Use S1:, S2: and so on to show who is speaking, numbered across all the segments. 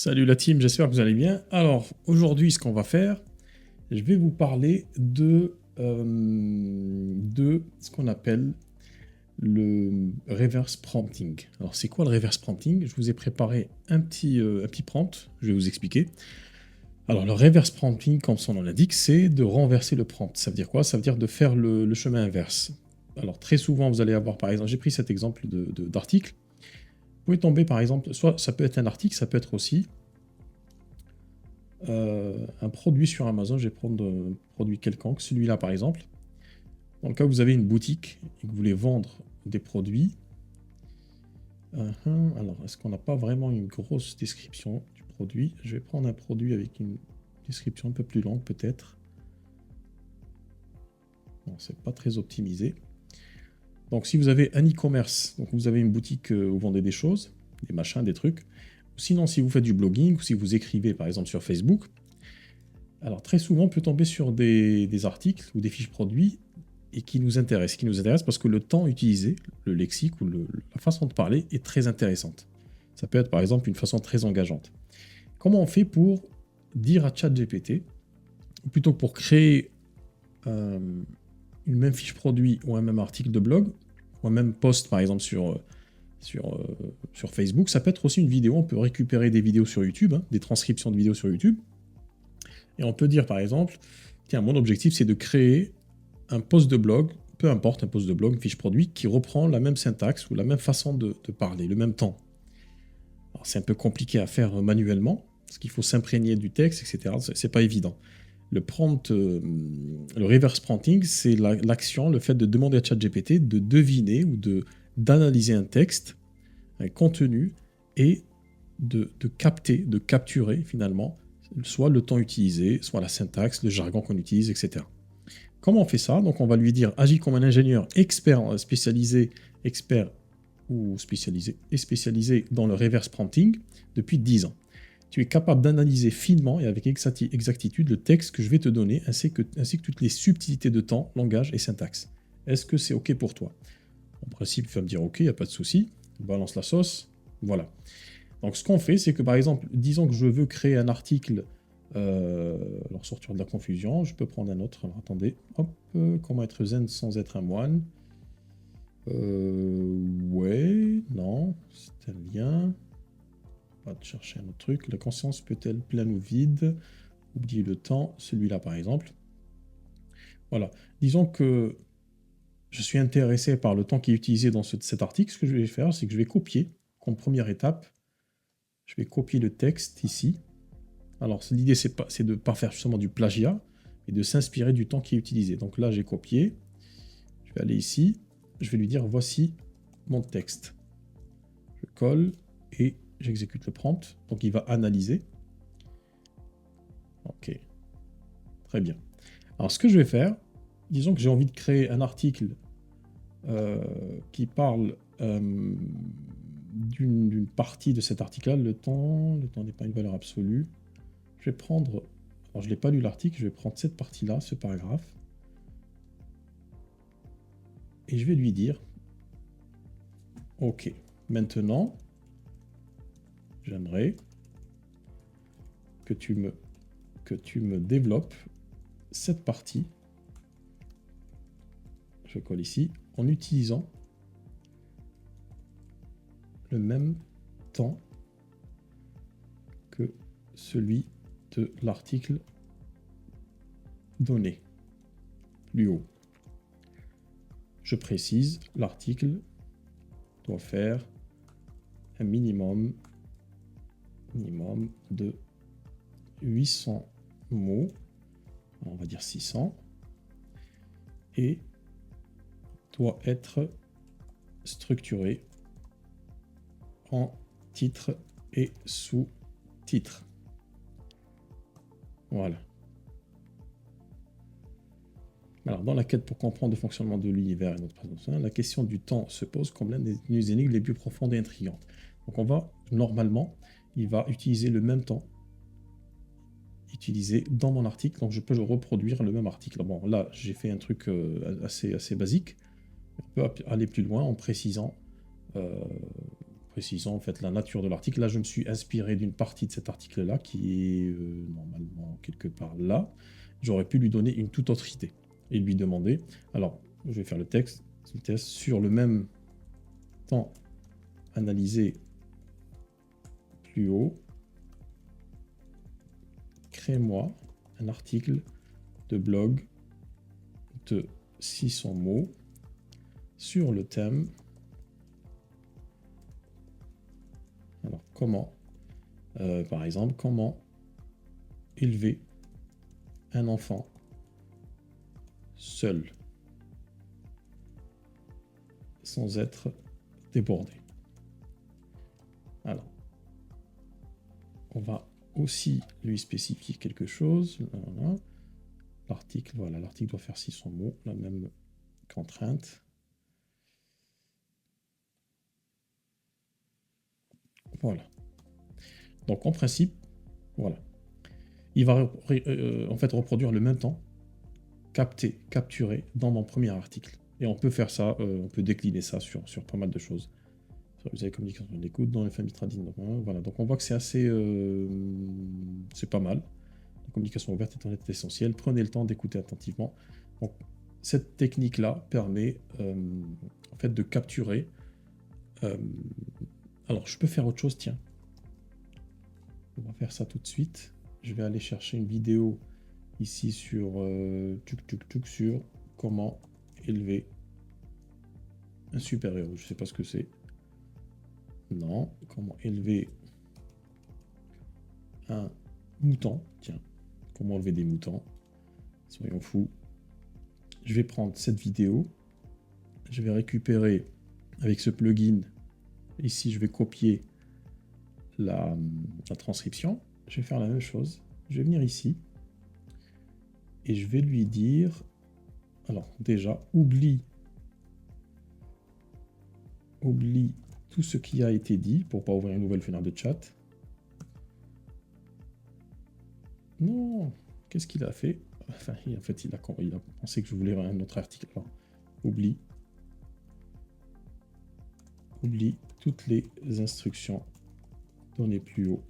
S1: Salut la team, j'espère que vous allez bien. Alors, aujourd'hui, ce qu'on va faire, je vais vous parler de ce qu'on appelle le reverse prompting. Alors, c'est quoi le reverse prompting? Je vous ai préparé un petit prompt, je vais vous expliquer. Alors, le reverse prompting, comme son nom l'indique, c'est de renverser le prompt. Ça veut dire quoi? Ça veut dire de faire le chemin inverse. Alors, très souvent, vous allez avoir, par exemple, j'ai pris cet exemple d'article. Vous pouvez tomber, par exemple, soit ça peut être un article, ça peut être aussi un produit sur Amazon. Je vais prendre un produit quelconque, celui-là par exemple. Dans le cas où vous avez une boutique et que vous voulez vendre des produits, alors est-ce qu'on n'a pas vraiment une grosse description du produit? Je vais prendre un produit avec une description un peu plus longue peut-être. Non, c'est pas très optimisé. Donc si vous avez un e-commerce, donc vous avez une boutique où vous vendez des choses, des machins, des trucs, ou sinon si vous faites du blogging, ou si vous écrivez par exemple sur Facebook, alors très souvent on peut tomber sur des articles ou des fiches produits et qui nous intéressent parce que le temps utilisé, le lexique ou la façon de parler est très intéressante. Ça peut être par exemple une façon très engageante. Comment on fait pour dire à ChatGPT, plutôt que pour créer une même fiche produit ou un même article de blog, ou un même post par exemple sur Facebook, ça peut être aussi une vidéo, on peut récupérer des vidéos sur YouTube, des transcriptions de vidéos sur YouTube, et on peut dire par exemple, tiens, mon objectif c'est de créer un post de blog, peu importe, un post de blog, une fiche produit, qui reprend la même syntaxe ou la même façon de parler, le même temps. Alors c'est un peu compliqué à faire manuellement, parce qu'il faut s'imprégner du texte, etc. C'est pas évident. Le prompt, le reverse prompting, c'est l'action, le fait de demander à ChatGPT de deviner ou d'analyser un texte, un contenu, et de capter, de capturer finalement, soit le temps utilisé, soit la syntaxe, le jargon qu'on utilise, etc. Comment on fait ça? Donc on va lui dire agis comme un ingénieur expert spécialisé, expert ou spécialisé et spécialisé dans le reverse prompting depuis 10 ans. Tu es capable d'analyser finement et avec exactitude le texte que je vais te donner ainsi que toutes les subtilités de temps, langage et syntaxe. Est-ce que c'est OK pour toi? En principe, il va me dire OK, il n'y a pas de souci. Balance la sauce. Voilà. Donc ce qu'on fait, c'est que par exemple, disons que je veux créer un article, alors sortir de la confusion, je peux prendre un autre. Alors attendez, hop, comment être zen sans être un moine? Ouais, non, c'est un lien. On va chercher un autre truc. La conscience peut-elle pleine ou vide? Oublier le temps, celui-là par exemple. Voilà, disons que je suis intéressé par le temps qui est utilisé dans cet article. Ce que je vais faire, c'est que je vais copier, comme première étape, je vais copier le texte ici. Alors l'idée, c'est de ne pas faire justement du plagiat, mais de s'inspirer du temps qui est utilisé. Donc là, j'ai copié. Je vais aller ici. Je vais lui dire, voici mon texte. Je colle et j'exécute le prompt. Donc il va analyser. Ok, très bien. Alors ce que je vais faire, disons que j'ai envie de créer un article qui parle d'une partie de cet article-là. Le temps n'est pas une valeur absolue. Je vais prendre, alors je n'ai pas lu l'article, je vais prendre cette partie-là, ce paragraphe, et je vais lui dire, ok, maintenant, j'aimerais que tu me développes cette partie, je colle ici, en utilisant le même temps que celui de l'article donné, plus haut. Je précise, l'article doit faire un minimum de 800 mots, on va dire 600, et doit être structuré en titre et sous-titre. Voilà. Alors, dans la quête pour comprendre le fonctionnement de l'univers et notre présence, la question du temps se pose comme l'une des énigmes les plus profondes et intrigantes. Donc, normalement, il va utiliser le même temps utilisé dans mon article, donc je peux reproduire le même article. Bon, là, j'ai fait un truc assez basique. On peut aller plus loin en précisant précisant en fait la nature de l'article. Là, je me suis inspiré d'une partie de cet article-là qui est normalement quelque part là. J'aurais pu lui donner une toute autre idée et lui demander, alors je vais faire le texte sur le même temps analysé plus haut, crée-moi un article de blog de 600 mots sur le thème. Alors, comment, par exemple, comment élever un enfant seul sans être débordé. Alors, on va aussi lui spécifier quelque chose. Voilà. L'article, voilà, l'article doit faire 600 mots, la même contrainte. Voilà. Donc en principe, voilà. Il va en fait reproduire le même temps, capturé dans mon premier article. Et on peut faire ça, on peut décliner ça sur pas mal de choses. Vous avez communication de l'écoute dans les familles traditionnelles. Voilà, donc on voit que c'est assez... c'est pas mal. La communication ouverte est essentielle. Prenez le temps d'écouter attentivement. Donc, cette technique-là permet en fait de capturer... alors, je peux faire autre chose, tiens. On va faire ça tout de suite. Je vais aller chercher une vidéo ici sur sur comment élever un super-héros. Je sais pas ce que c'est. Non, comment élever un mouton. Tiens, comment élever des moutons. Soyons fous. Je vais prendre cette vidéo. Je vais récupérer avec ce plugin. Ici, je vais copier la transcription. Je vais faire la même chose. Je vais venir ici. Et je vais lui dire... Alors, déjà, oublie tout ce qui a été dit pour pas ouvrir une nouvelle fenêtre de chat. Non, qu'est-ce qu'il a fait? Enfin, en fait, il a pensé que je voulais un autre article. Alors, oublie toutes les instructions données plus haut.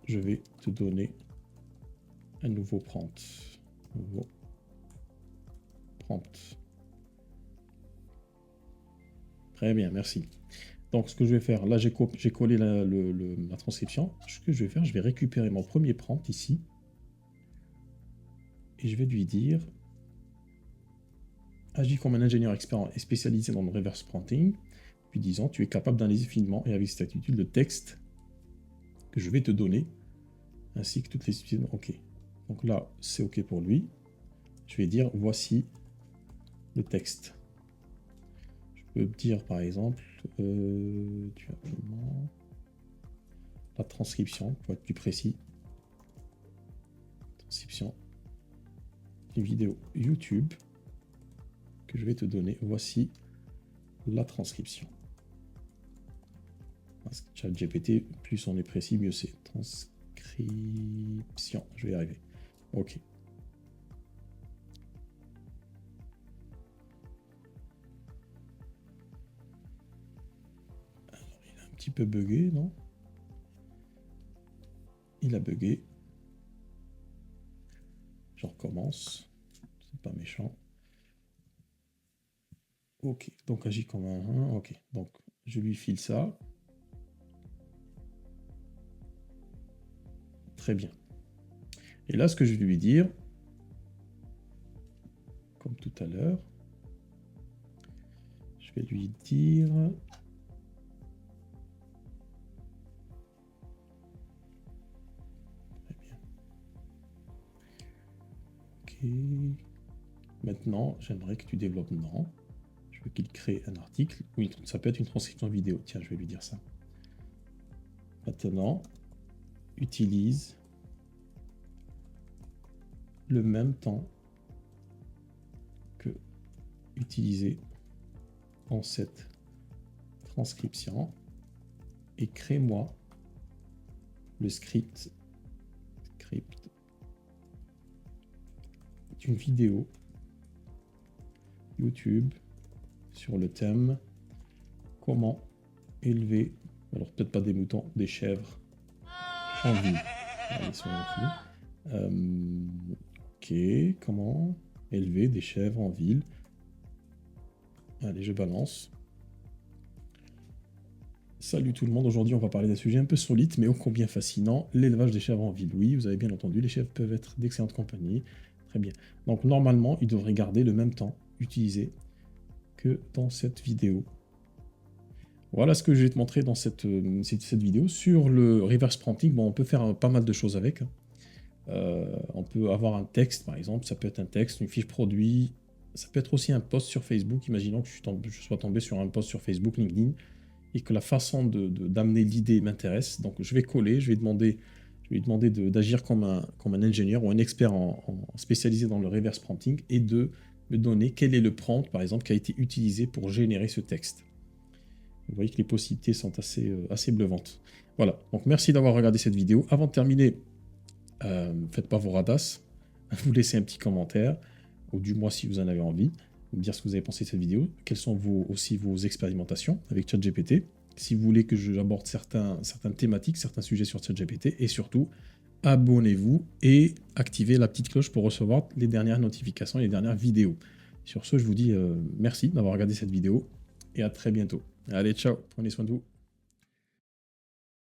S1: Je vais te donner un nouveau prompt. Très bien, merci. Donc, ce que je vais faire, là, j'ai collé la transcription. Ce que je vais faire, je vais récupérer mon premier prompt ici. Et je vais lui dire « Agis comme un ingénieur expert et spécialisé dans le reverse prompting. » Puis disons « Tu es capable d'analyser finement et avec cette attitude le texte que je vais te donner, ainsi que toutes les utilisations. » OK. Donc là, c'est OK pour lui. Je vais dire « Voici le texte. » Je peux dire, par exemple, la transcription, pour être plus précis. Transcription d'une vidéo YouTube que je vais te donner. Voici la transcription. Parce que ChatGPT, plus on est précis, mieux c'est. Transcription. Je vais y arriver. OK. Alors, il a un petit peu bugué, non? Il a bugué. Je recommence. C'est pas méchant. OK. Donc, agis comme un... OK. Donc, je lui file ça. Très bien. Et là, ce que je vais lui dire, comme tout à l'heure, je vais lui dire... Très bien. OK. Maintenant, j'aimerais que tu développes... Non. Je veux qu'il crée un article. Oui, ça peut être une transcription vidéo. Tiens, je vais lui dire ça. Maintenant, utilise le même temps que utilisé en cette transcription et crée-moi le script d'une vidéo YouTube sur le thème comment élever Alors peut-être pas des moutons, des chèvres en ville. Allez, soyons fous. Ok, comment élever des chèvres en ville? Allez, je balance. Salut tout le monde, aujourd'hui on va parler d'un sujet un peu solide mais ô combien fascinant, l'élevage des chèvres en ville. Oui, vous avez bien entendu, les chèvres peuvent être d'excellente compagnie. Très bien. Donc normalement, ils devraient garder le même temps utilisé que dans cette vidéo. Voilà ce que je vais te montrer dans cette vidéo. Sur le reverse prompting, bon, on peut faire pas mal de choses avec. On peut avoir un texte, par exemple. Ça peut être un texte, une fiche produit. Ça peut être aussi un post sur Facebook. Imaginons que je sois tombé sur un post sur Facebook, LinkedIn, et que la façon d'amener l'idée m'intéresse. Donc je vais coller, je vais demander d'agir comme un ingénieur ou un expert spécialisé dans le reverse prompting et de me donner quel est le prompt, par exemple, qui a été utilisé pour générer ce texte. Vous voyez que les possibilités sont assez bluffantes. Voilà, donc merci d'avoir regardé cette vidéo. Avant de terminer, faites pas vos radasses, vous laissez un petit commentaire, ou du moins si vous en avez envie, me dire ce que vous avez pensé de cette vidéo, quelles sont aussi vos expérimentations avec ChatGPT, si vous voulez que j'aborde certaines thématiques, certains sujets sur ChatGPT, et surtout, abonnez-vous et activez la petite cloche pour recevoir les dernières notifications, les dernières vidéos. Sur ce, je vous dis merci d'avoir regardé cette vidéo, et à très bientôt. Allez, ciao, prenez soin de vous.